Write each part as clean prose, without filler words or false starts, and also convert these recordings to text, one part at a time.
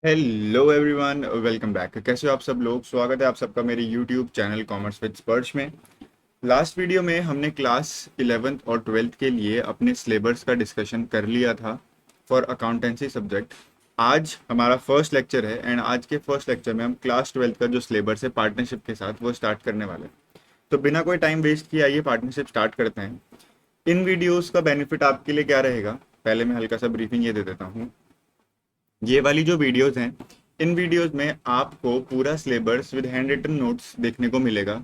Hello everyone, welcome back. कैसे हो आप सब लोग? स्वागत है आप सबका मेरे यूट्यूब चैनल कॉमर्स विद स्पर्श में। लास्ट वीडियो में हमने क्लास 11th और 12th के लिए अपने सिलेबस का डिस्कशन कर लिया था फॉर अकाउंटेंसी सब्जेक्ट। आज हमारा फर्स्ट लेक्चर है एंड आज के फर्स्ट लेक्चर में हम क्लास 12th का जो सिलेबस है पार्टनरशिप के साथ वो स्टार्ट करने वाले हैं। तो बिना कोई टाइम वेस्ट किए आइए पार्टनरशिप स्टार्ट करते हैं। इन वीडियोस का बेनिफिट आपके लिए क्या रहेगा, पहले मैं हल्का सा ब्रीफिंग ये दे देता हूँ। ये वाली जो वीडियोस हैं, इन वीडियोस में आपको पूरा syllabus with hand written notes देखने को मिलेगा,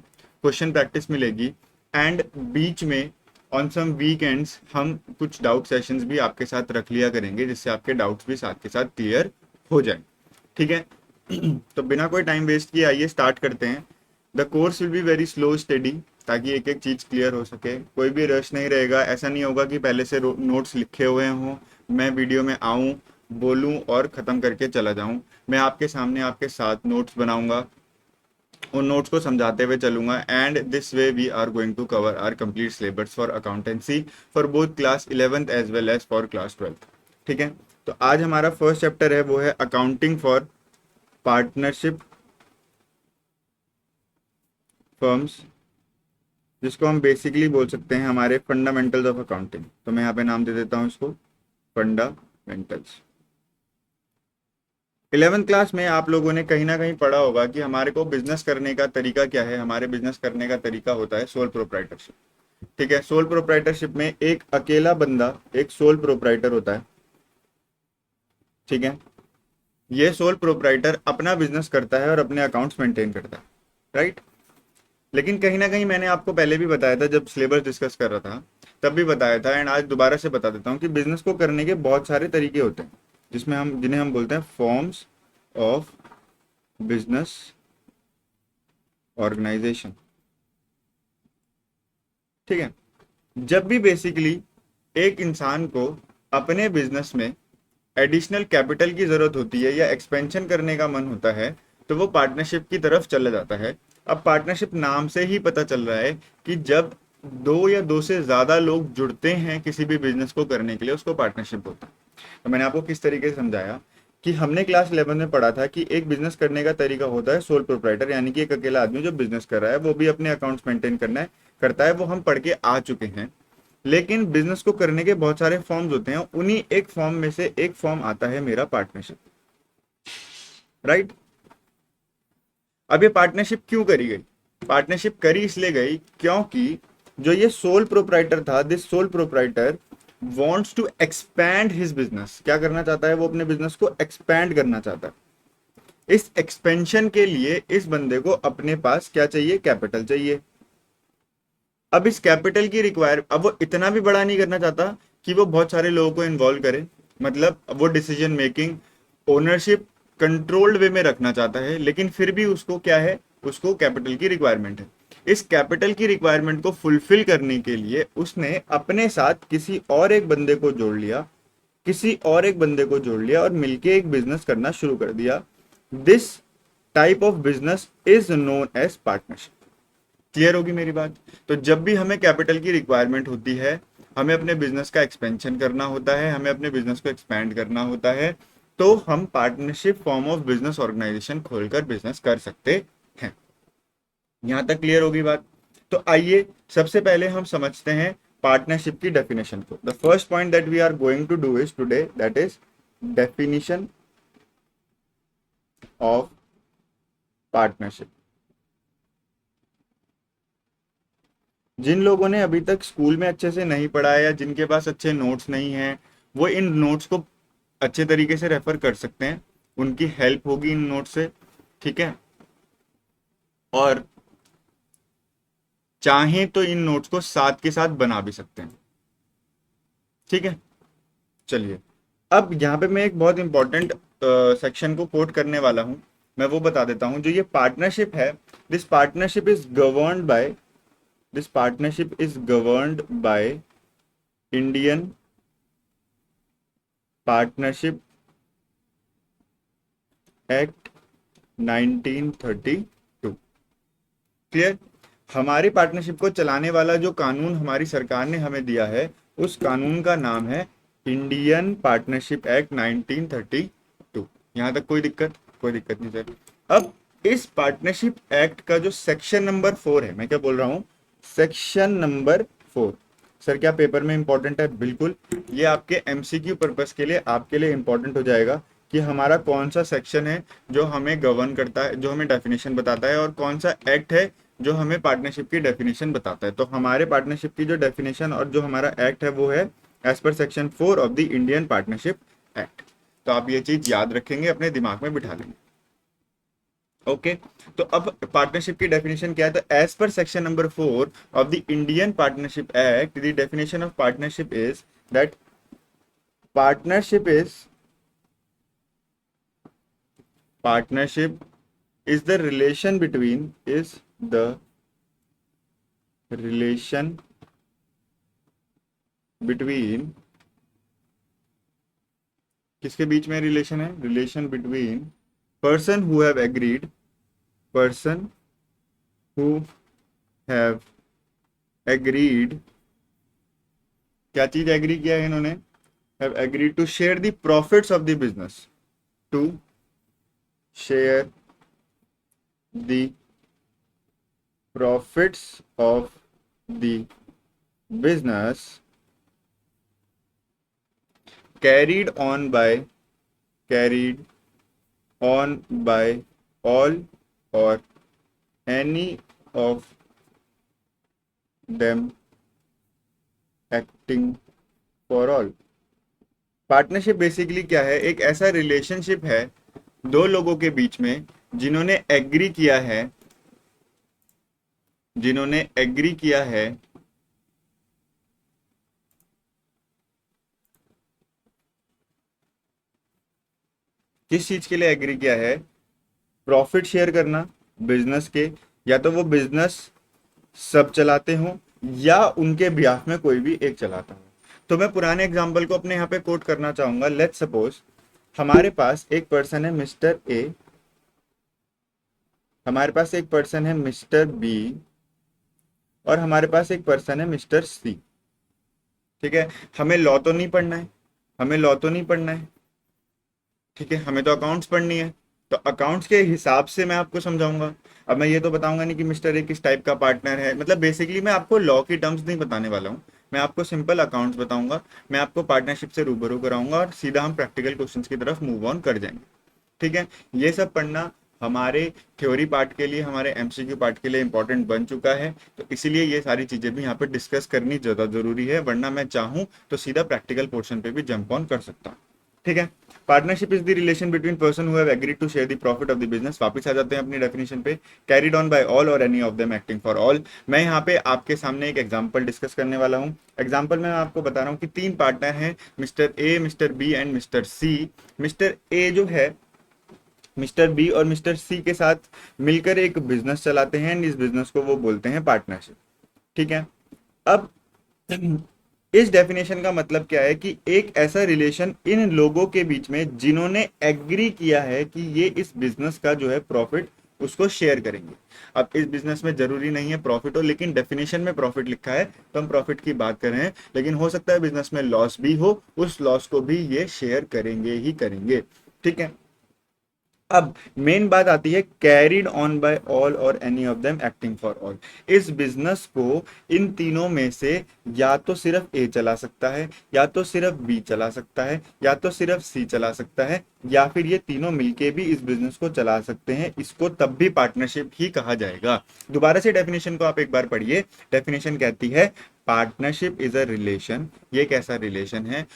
क्वेश्चन प्रैक्टिस मिलेगी एंड बीच में ऑन सम वीकेंड्स हम कुछ डाउट सेशंस भी आपके साथ रख लिया करेंगे जिससे आपके डाउट्स भी साथ के साथ क्लियर हो जाए। ठीक है। तो बिना कोई टाइम वेस्ट किए आइए स्टार्ट करते हैं। The course will be very slow study, ताकि एक एक चीज़ क्लियर हो सके। कोई भी रश नहीं रहेगा, ऐसा नहीं होगा कि पहले से नोट्स लिखे हुए हों, मैं वीडियो में आऊँ, बोलूं और ख़त्म करके चला जाऊं। मैं आपके सामने आपके साथ नोट्स बनाऊंगा, उन नोट्स को समझाते हुए चलूंगा and this way we are going to cover our complete syllabus for accountancy for both class 11th as well as for class 12th। ठीक है। तो आज हमारा फर्स्ट चैप्टर है, वो है अकाउंटिंग फॉर पार्टनरशिप फर्म्स, जिसको हम बेसिकली बोल सकते हैं हमारे फंडामेंटल्स ऑफ अकाउंटिंग। तो मैं यहाँ पे नाम दे देता हूँ इसको फंडामेंटल्स। 11th क्लास में आप लोगों ने कहीं ना कहीं पढ़ा होगा कि हमारे को बिजनेस करने का तरीका क्या है। हमारे बिजनेस करने का तरीका होता है सोल प्रोप्राइटरशिप। ठीक है। सोल प्रोप्राइटरशिप में एक अकेला बंदा एक सोल प्रोप्राइटर होता है। ठीक है। ये सोल प्रोप्राइटर अपना बिजनेस करता है और अपने अकाउंट्स मेंटेन करता है, राइट। लेकिन कहीं ना कहीं मैंने आपको पहले भी बताया था जब सिलेबस डिस्कस कर रहा था, तब भी बताया था एंड आज दोबारा से बता देता हूँ कि बिजनेस को करने के बहुत सारे तरीके होते हैं, जिन्हें हम बोलते हैं फॉर्म्स ऑफ बिजनेस ऑर्गेनाइजेशन। ठीक है। जब भी बेसिकली एक इंसान को अपने बिजनेस में एडिशनल कैपिटल की जरूरत होती है या एक्सपेंशन करने का मन होता है, तो वो पार्टनरशिप की तरफ चला जाता है। अब पार्टनरशिप नाम से ही पता चल रहा है कि जब दो या दो से ज्यादा लोग जुड़ते हैं किसी भी बिजनेस को करने के लिए, उसको पार्टनरशिप होता है। तो मैंने आपको किस तरीके से समझाया कि हमने क्लास 11 में पढ़ा था कि एक बिजनेस करने का तरीका होता है सोल प्रोप्राइटर, यानी कि एक अकेला आदमी जो बिजनेस कर रहा है वो भी अपने अकाउंट्स मेंटेन करता है। वो हम पढ़ के आ चुके हैं। लेकिन बिजनेस को करने के बहुत सारे फॉर्म्स होते हैं, उन्हीं एक फॉर्म में से एक फॉर्म आता है मेरा पार्टनरशिप, राइट। अब ये पार्टनरशिप क्यों करी गई? पार्टनरशिप करी इसलिए गई क्योंकि जो ये सोल प्रोप्राइटर था, this sole proprietor wants to expand his business. क्या करना चाहता है? वो अपने बिजनेस को एक्सपैंड करना चाहता है। इस एक्सपेंशन के लिए इस बंदे को अपने पास क्या चाहिए? कैपिटल चाहिए। अब इस कैपिटल की रिक्वायर, अब वो इतना भी बड़ा नहीं करना चाहता कि वो बहुत सारे लोगों को इन्वॉल्व करे, मतलब वो decision making, ownership controlled way में रखना चाहता है। लेकिन फिर भी उसको क्या है? उसको कैपिटल की रिक्वायरमेंट है। इस कैपिटल की रिक्वायरमेंट को फुलफिल करने के लिए उसने अपने साथ किसी और एक बंदे को जोड़ लिया, और मिलके एक बिजनेस करना शुरू कर दिया। This type of business is known as partnership. Clear होगी मेरी बात? तो जब भी हमें कैपिटल की रिक्वायरमेंट होती है, हमें अपने बिजनेस का एक्सपेंशन करना होता है, हमें अपने बिजनेस को एक्सपैंड करना होता है, तो हम partnership form of business organization खोलकर बिजनेस कर सकते हैं। यहां तक क्लियर होगी बात? तो आइए सबसे पहले हम समझते हैं पार्टनरशिप की डेफिनेशन को। The first point that we are going to do is today, that is definition of partnership. जिन लोगों ने अभी तक स्कूल में अच्छे से नहीं पढ़ा है या जिनके पास अच्छे नोट्स नहीं हैं, वो इन नोट्स को अच्छे तरीके से रेफर कर सकते हैं। उनकी हेल्प होगी इन नोट्स से। ठीक है। और चाहें तो इन नोट्स को साथ के साथ बना भी सकते हैं। ठीक है। चलिए, अब यहाँ पे मैं एक बहुत इंपॉर्टेंट सेक्शन को कोट करने वाला हूँ, मैं वो बता देता हूँ। जो ये पार्टनरशिप है, this partnership is governed by this partnership is governed by Indian partnership act 1932। Clear? हमारी पार्टनरशिप को चलाने वाला जो कानून हमारी सरकार ने हमें दिया है, उस कानून का नाम है इंडियन पार्टनरशिप एक्ट 1932। यहाँ तक कोई दिक्कत नहीं सर। अब इस पार्टनरशिप एक्ट का जो सेक्शन नंबर 4 है, मैं क्या बोल रहा हूँ, सेक्शन नंबर 4, सर क्या पेपर में इंपॉर्टेंट है? बिल्कुल, ये आपके एमसीक्यू पर्पस के लिए आपके लिए इंपॉर्टेंट हो जाएगा कि हमारा कौन सा सेक्शन है जो हमें गवर्न करता है, जो हमें डेफिनेशन बताता है, और कौन सा एक्ट है जो हमें पार्टनरशिप की डेफिनेशन बताता है। तो हमारे पार्टनरशिप की जो डेफिनेशन और जो हमारा एक्ट है वो है as per section 4 of the Indian partnership act. तो आप ये चीज याद रखेंगे, अपने दिमाग में बिठा लेंगे। ओके, तो अब पार्टनरशिप की डेफिनेशन क्या है? तो as per section number 4 of the Indian partnership act, the definition of partnership is that partnership is partnership is the relation between is the relation between किसके बीच में रिलेशन है? Relation between person who have agreed, person who have agreed, क्या चीज agree किया है इन्होंने? Have agreed to share the profits of the business, to share the profits of the business carried on by all or any of them acting for all। Partnership basically क्या है? एक ऐसा relationship है दो लोगों के बीच में जिन्होंने एग्री किया है, जिन्होंने एग्री किया है किस चीज के लिए एग्री किया है? प्रॉफिट शेयर करना बिजनेस के, या तो वो बिजनेस सब चलाते हो या उनके बिहाफ में कोई भी एक चलाता हो। तो मैं पुराने एग्जांपल को अपने यहाँ पे कोट करना चाहूंगा। लेट्स सपोज हमारे पास एक पर्सन है मिस्टर ए, हमारे पास एक पर्सन है मिस्टर बी, और हमारे पास एक पर्सन है मिस्टर सी। ठीक है, हमें लॉ तो नहीं पढ़ना है, हमें लॉ तो नहीं पढ़ना है, ठीक है, हमें तो अकाउंट्स पढ़नी है। तो अकाउंट्स के हिसाब से मैं आपको समझाऊंगा। अब मैं ये तो बताऊंगा नहीं कि मिस्टर ए किस टाइप का पार्टनर है, मतलब बेसिकली मैं आपको लॉ की टर्म्स नहीं बताने वाला हूँ, मैं आपको सिंपल अकाउंट्स बताऊंगा, मैं आपको पार्टनरशिप से रूबरू कराऊंगा और सीधा हम प्रैक्टिकल क्वेश्चंस की तरफ मूव ऑन कर जाएंगे। ठीक है, ये सब पढ़ना हमारे थ्योरी पार्ट के लिए, हमारे एमसीक्यू पार्ट के लिए इंपॉर्टेंट बन चुका है। तो इसीलिए ये सारी चीजें भी यहाँ पे डिस्कस करनी ज्यादा जरूरी है, वरना मैं चाहूँ तो सीधा प्रैक्टिकल पोर्शन पे भी जंप ऑन कर सकता हूँ। ठीक है, partnership is the relation between person who have agreed to share the profit of the business. वापस आ जाते हैं अपनी डेफिनेशन पे, carried on by all or any of them acting for all. मैं यहाँ पे आपके सामने एक एग्जांपल डिस्कस करने वाला हूँ। एग्जांपल में मैं आपको बता रहा हूँ कि 3 पार्टनर हैं, mister A, mister B and mister C. Mister A जो है मिस्टर बी और मिस्टर सी के साथ मिलकर एक बिजनेस चलाते हैं, एंड इस बिजनेस को वो बोलते हैं पार्टनरशिप। ठीक है, अब इस डेफिनेशन का मतलब क्या है कि एक ऐसा रिलेशन इन लोगों के बीच में जिन्होंने एग्री किया है कि ये इस बिजनेस का जो है प्रॉफिट उसको शेयर करेंगे। अब इस बिजनेस में जरूरी नहीं है प्रॉफिट हो, लेकिन डेफिनेशन में प्रॉफिट लिखा है तो हम प्रॉफिट की बात कर रहे हैं, लेकिन हो सकता है बिजनेस में लॉस भी हो, उस लॉस को भी ये शेयर करेंगे ही करेंगे। ठीक है, अब मेन बात आती है carried on by all or any of them acting for all. इस बिजनेस को इन तीनों में से या तो सिर्फ ए चला सकता है, या तो सिर्फ बी चला सकता है, या तो सिर्फ सी चला सकता है, या फिर ये तीनों मिलके भी इस बिजनेस को चला सकते हैं। इसको तब भी पार्टनरशिप ही कहा जाएगा। दोबारा से डेफिनेशन को आप एक बार पढ़िए। डेफिनेशन कहती है पार्टनरशिप इज अ रिलेशन, ये एक ऐसा रिलेशन है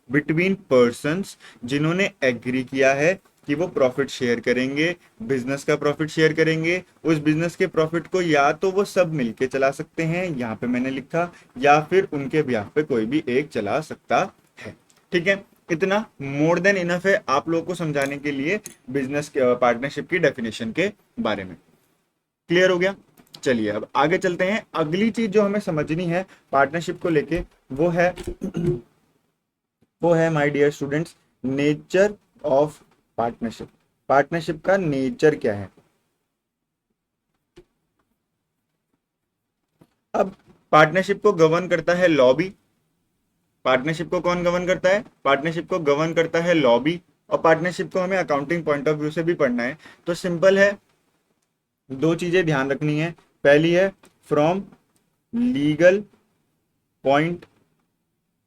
बिटवीन पर्सन्स जिन्होंने एग्री किया है कि वो प्रॉफिट शेयर करेंगे, बिजनेस का प्रॉफिट शेयर करेंगे। उस बिजनेस के प्रॉफिट को या तो वो सब मिलके चला सकते हैं, यहाँ पे मैंने लिखा, या फिर उनके ब्याह पे कोई भी एक चला सकता है। ठीक है, इतना मोर देन इनफ है आप लोगों को समझाने के लिए बिजनेस पार्टनरशिप की डेफिनेशन के बारे में। क्लियर हो गया? चलिए अब आगे चलते हैं। अगली चीज जो हमें समझनी है पार्टनरशिप को लेके वो है my dear students nature of partnership. पार्टनरशिप का नेचर क्या है? अब पार्टनरशिप को गवर्न करता है लॉ भी। पार्टनरशिप को कौन गवर्न करता है? पार्टनरशिप को गवर्न करता है लॉ भी। और पार्टनरशिप को हमें अकाउंटिंग पॉइंट ऑफ व्यू से भी पढ़ना है। तो सिंपल है, दो चीजें ध्यान रखनी है। पहली है from legal point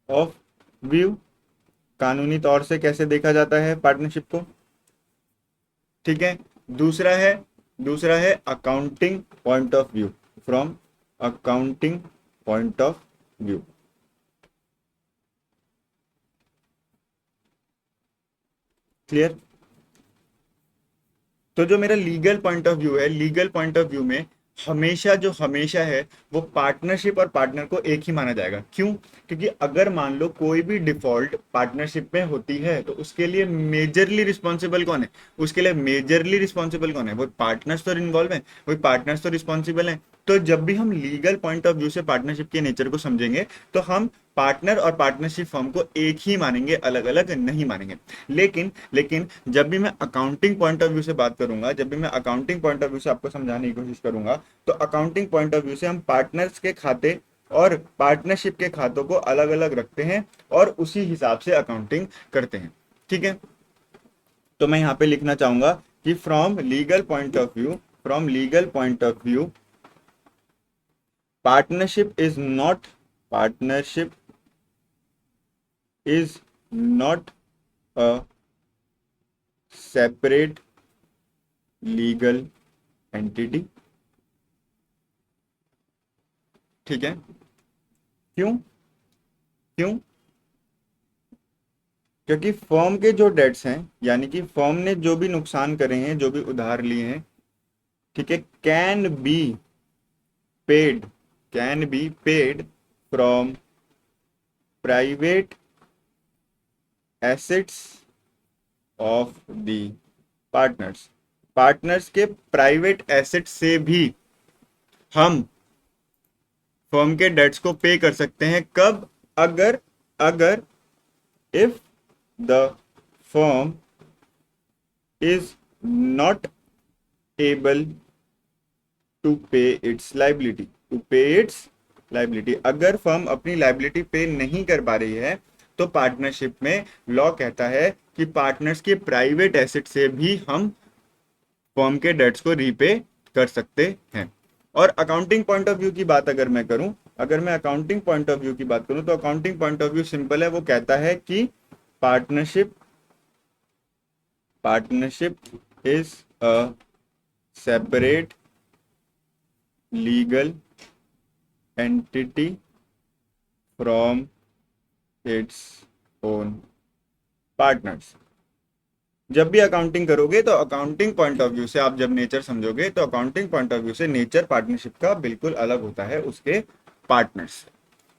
of view, कानूनी तौर से कैसे देखा जाता है पार्टनरशिप को, ठीक है। दूसरा है accounting point of view, from accounting point of view. Clear. तो जो मेरा लीगल पॉइंट ऑफ व्यू है, लीगल पॉइंट ऑफ व्यू में हमेशा है वो पार्टनरशिप और पार्टनर को एक ही माना जाएगा। क्यों? क्योंकि अगर मान लो कोई भी डिफॉल्ट पार्टनरशिप में होती है तो उसके लिए मेजरली रिस्पॉन्सिबल कौन है? उसके लिए मेजरली रिस्पॉन्सिबल कौन है? वो पार्टनर्स तो इन्वॉल्व है, वही पार्टनर्स तो रिस्पॉन्सिबल है। तो जब भी हम लीगल पॉइंट ऑफ व्यू से पार्टनरशिप के नेचर को समझेंगे तो हम पार्टनर और पार्टनरशिप फर्म को एक ही मानेंगे, अलग अलग नहीं मानेंगे। लेकिन लेकिन जब भी मैं अकाउंटिंग पॉइंट ऑफ व्यू से बात करूंगा, जब भी मैं अकाउंटिंग पॉइंट ऑफ व्यू से आपको समझाने की कोशिश करूंगा, तो अकाउंटिंग पॉइंट ऑफ व्यू से हम पार्टनर्स के खाते और पार्टनरशिप के खातों को अलग अलग रखते हैं और उसी हिसाब से अकाउंटिंग करते हैं। ठीक है। तो मैं यहां पे लिखना चाहूंगा कि from legal point of view partnership is not a separate legal entity. ठीक है। क्यों? क्यों? क्योंकि फर्म के जो डेट्स हैं, यानी कि फर्म ने जो भी नुकसान करे हैं, जो भी उधार लिए हैं, ठीक है, paid can be paid from private assets of the partners के प्राइवेट एसेट से भी हम फर्म के डेट्स को पे कर सकते हैं। कब? अगर अगर if the firm is not able to pay its liability. अगर फर्म अपनी लाइबिलिटी पे नहीं कर पा रही है तो पार्टनरशिप में लॉ कहता है कि पार्टनर्स के प्राइवेट एसेट से भी हम फर्म के डेट्स को रीपे कर सकते हैं। और अकाउंटिंग पॉइंट ऑफ व्यू की बात अगर मैं करूं, तो accounting point of view simple है, वो कहता है कि partnership is a separate legal entity from its own partners. जब भी अकाउंटिंग करोगे तो अकाउंटिंग पॉइंट ऑफ व्यू से आप जब नेचर समझोगे तो अकाउंटिंग पॉइंट ऑफ व्यू से नेचर पार्टनरशिप का बिल्कुल अलग होता है उसके पार्टनर्स।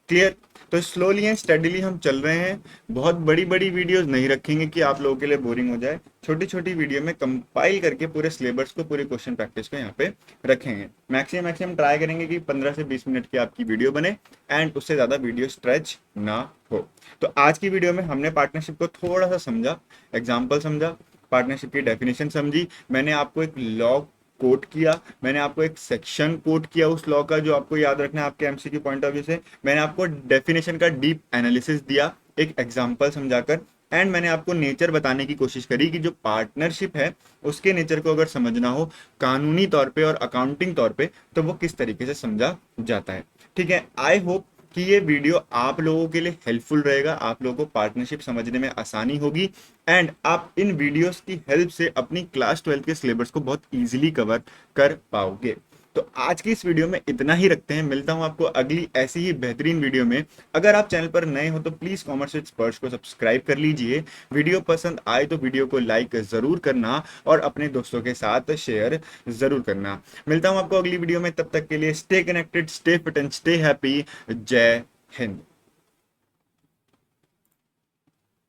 क्लियर। तो स्लोली एंड स्टडीली हम चल रहे हैं। बहुत बड़ी बड़ी वीडियोस नहीं रखेंगे कि आप लोगों के लिए बोरिंग हो जाए। छोटी छोटी वीडियो में कंपाइल करके पूरे सिलेबस को, पूरे क्वेश्चन प्रैक्टिस को यहाँ पे रखेंगे। मैक्सिमम ट्राई करेंगे कि 15 से 20 मिनट की आपकी वीडियो बने एंड उससे ज्यादा वीडियो स्ट्रेच ना हो। तो आज की वीडियो में हमने पार्टनरशिप को थोड़ा सा समझा, एग्जाम्पल समझा, पार्टनरशिप की डेफिनेशन समझी, मैंने आपको एक लॉ कोट किया, मैंने आपको एक सेक्शन कोट किया उस लॉ का जो आपको याद रखना है आपके एमसीक्यू पॉइंट ऑफ व्यू से, मैंने आपको डेफिनेशन का डीप एनालिसिस दिया एक एग्जांपल समझाकर, एंड मैंने आपको नेचर बताने की कोशिश करी कि जो पार्टनरशिप है उसके नेचर को अगर समझना हो कानूनी तौर पे और अकाउंटिंग तौर पे तो वो किस तरीके से समझा जाता है। ठीक है। आई होप कि ये वीडियो आप लोगों के लिए हेल्पफुल रहेगा, आप लोगों को पार्टनरशिप समझने में आसानी होगी एंड आप इन वीडियोस की हेल्प से अपनी क्लास 12 के सिलेबस को बहुत इजीली कवर कर पाओगे। तो आज की इस वीडियो में इतना ही रखते हैं, मिलता हूं आपको अगली ऐसी ही बेहतरीन वीडियो में। अगर आप चैनल पर नए हो तो प्लीज कॉमर्स विद स्पर्श को सब्सक्राइब कर लीजिए। वीडियो पसंद आए तो वीडियो को लाइक जरूर करना और अपने दोस्तों के साथ शेयर जरूर करना। मिलता हूं आपको अगली वीडियो में, तब तक के लिए stay connected, stay fit and stay happy. जय हिंद।